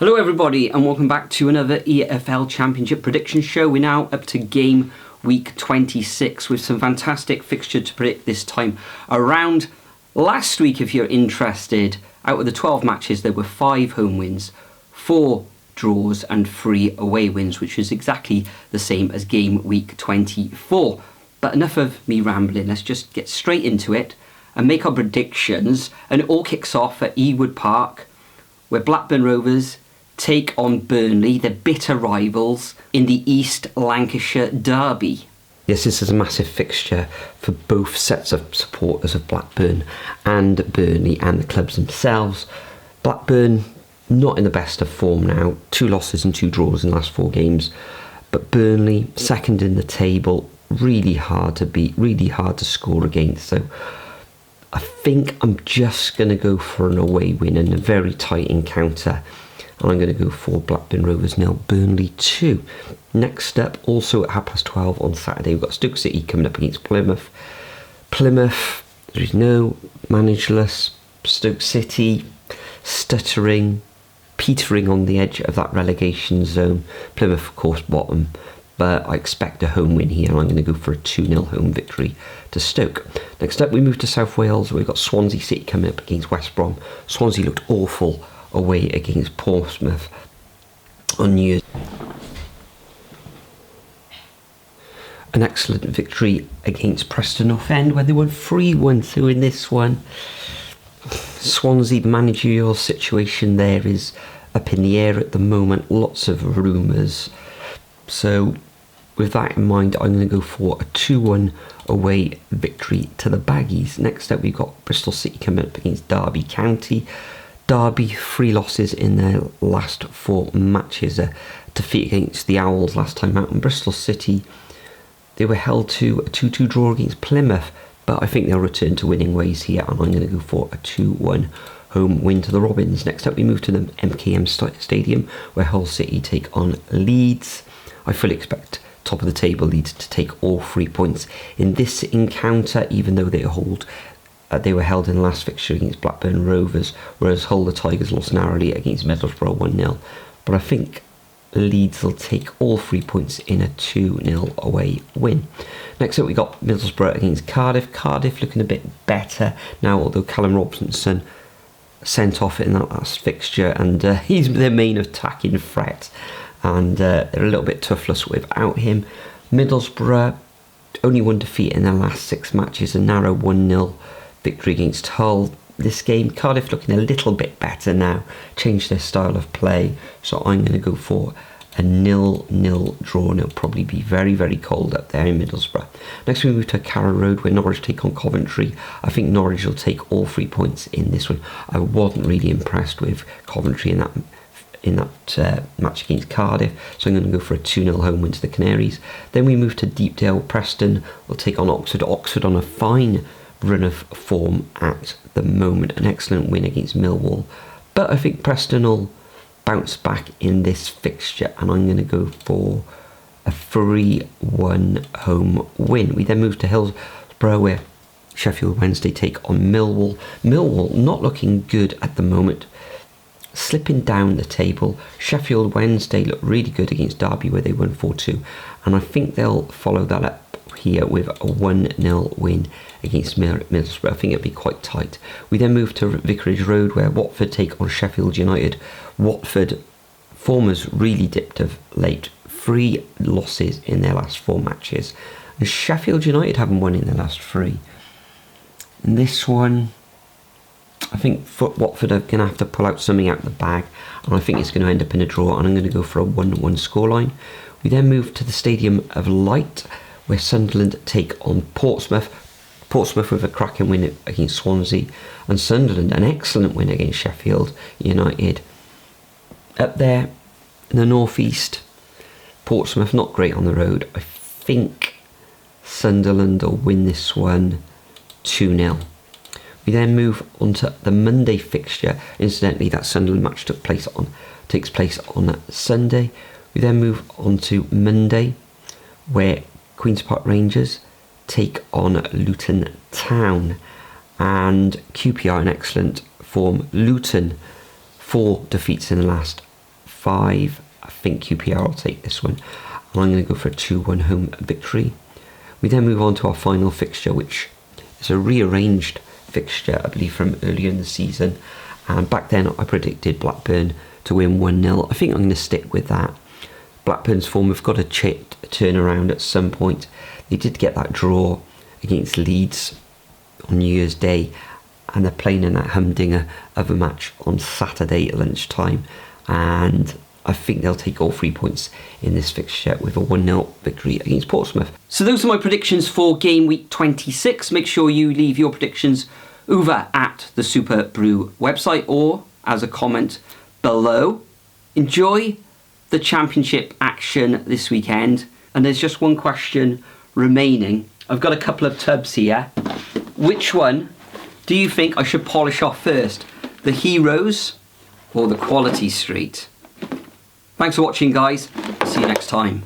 Hello everybody and welcome back to another EFL Championship Prediction Show. We're now up to game week 26 with some fantastic fixture to predict this time around. Last week, if you're interested, out of the 12 matches there were 5 home wins, 4 draws and 3 away wins, which is exactly the same as game week 24. But enough of me rambling, let's just get straight into it and make our predictions. And it all kicks off at Ewood Park, where Blackburn Rovers take on Burnley, the bitter rivals, in the East Lancashire derby. Yes, this is a massive fixture for both sets of supporters of Blackburn and Burnley and the clubs themselves. Blackburn not in the best of form now, 2 losses and 2 draws in the last 4 games, but Burnley second in the table, really hard to beat, really hard to score against. So I think I'm just going to go for an away win and a very tight encounter. And I'm going to go for Blackburn Rovers 0, Burnley 2. Next up, also at 12:30 on Saturday, we've got Stoke City coming up against Plymouth. Plymouth, there is no managerless. Stoke City, stuttering, petering on the edge of that relegation zone. Plymouth, of course, bottom. But I expect a home win here, and I'm going to go for a 2-0 home victory to Stoke. Next up, we move to South Wales, where we've got Swansea City coming up against West Brom. Swansea looked awful away against Portsmouth on New Year's. An excellent victory against Preston North End, where they won 3-1. So in this one, Swansea managerial situation there is up in the air at the moment. Lots of rumours. So with that in mind, I'm going to go for a 2-1 away victory to the Baggies. Next up, we've got Bristol City coming up against Derby County. Derby, 3 losses in their last 4 matches. A defeat against the Owls last time out. And Bristol City, they were held to a 2-2 draw against Plymouth, but I think they'll return to winning ways here, and I'm going to go for a 2-1 home win to the Robins. Next up, we move to the MKM Stadium, where Hull City take on Leeds. I fully expect top of the table Leeds to take all 3 points in this encounter, even though they were held in the last fixture against Blackburn Rovers, whereas Hull the Tigers lost narrowly against Middlesbrough 1-0. But I think Leeds will take all 3 points in a 2-0 away win. Next up, we got Middlesbrough against Cardiff. Cardiff looking a bit better now, although Callum Robinson sent off in that last fixture, and he's their main attacking threat, and they're a little bit toothless without him. Middlesbrough, only 1 defeat in their last 6 matches, a narrow 1-0 victory against Hull. This game, Cardiff looking a little bit better now, changed their style of play, so I'm going to go for a 0-0 draw, and it'll probably be very, very cold up there in Middlesbrough. Next we move to Carrow Road, where Norwich take on Coventry. I think Norwich will take all 3 points in this one. I wasn't really impressed with Coventry in that match against Cardiff, so I'm going to go for a 2-0 home win to the Canaries. Then we move to Deepdale. Preston will take on Oxford. Oxford on a fine run of form at the moment, an excellent win against Millwall, but I think Preston will bounce back in this fixture, and I'm going to go for a 3-1 home win. We then move to Hillsborough, where Sheffield Wednesday take on Millwall. Millwall not looking good at the moment, slipping down the table. Sheffield Wednesday look really good against Derby, where they won 4-2, and I think they'll follow that up here with a 1-0 win against Middlesbrough. I think it'll be quite tight. We then move to Vicarage Road, where Watford take on Sheffield United. Watford form has really dipped of late, 3 losses in their last 4 matches, and Sheffield United haven't won in their last 3. In this one, I think Watford are going to have to pull out something out of the bag, and I think it's going to end up in a draw, and I'm going to go for a 1-1 scoreline. We then move to the Stadium of Light, where Sunderland take on Portsmouth. Portsmouth with a cracking win against Swansea, and Sunderland an excellent win against Sheffield United. Up there in the northeast, Portsmouth not great on the road. I think Sunderland will win this one 2-0. We then move on to the Monday fixture. Incidentally, that Sunderland match takes place on Sunday. We then move on to Monday, where Queen's Park Rangers take on Luton Town, and QPR in excellent form. Luton, 4 defeats in the last 5. I think QPR will take this one. And I'm going to go for a 2-1 home victory. We then move on to our final fixture, which is a rearranged fixture, I believe, from earlier in the season. And back then I predicted Blackburn to win 1-0. I think I'm going to stick with that. Blackburn's form have got to turn around at some point. They did get that draw against Leeds on New Year's Day, and they're playing in that humdinger of a match on Saturday at lunchtime, and I think they'll take all 3 points in this fixture with a 1-0 victory against Portsmouth. So those are my predictions for game week 26. Make sure you leave your predictions over at the Superbru website or as a comment below. Enjoy the championship action this weekend, and there's just one question remaining. I've got a couple of tubs here. Which one do you think I should polish off first? The Heroes or the Quality Street? Thanks for watching, guys. See you next time.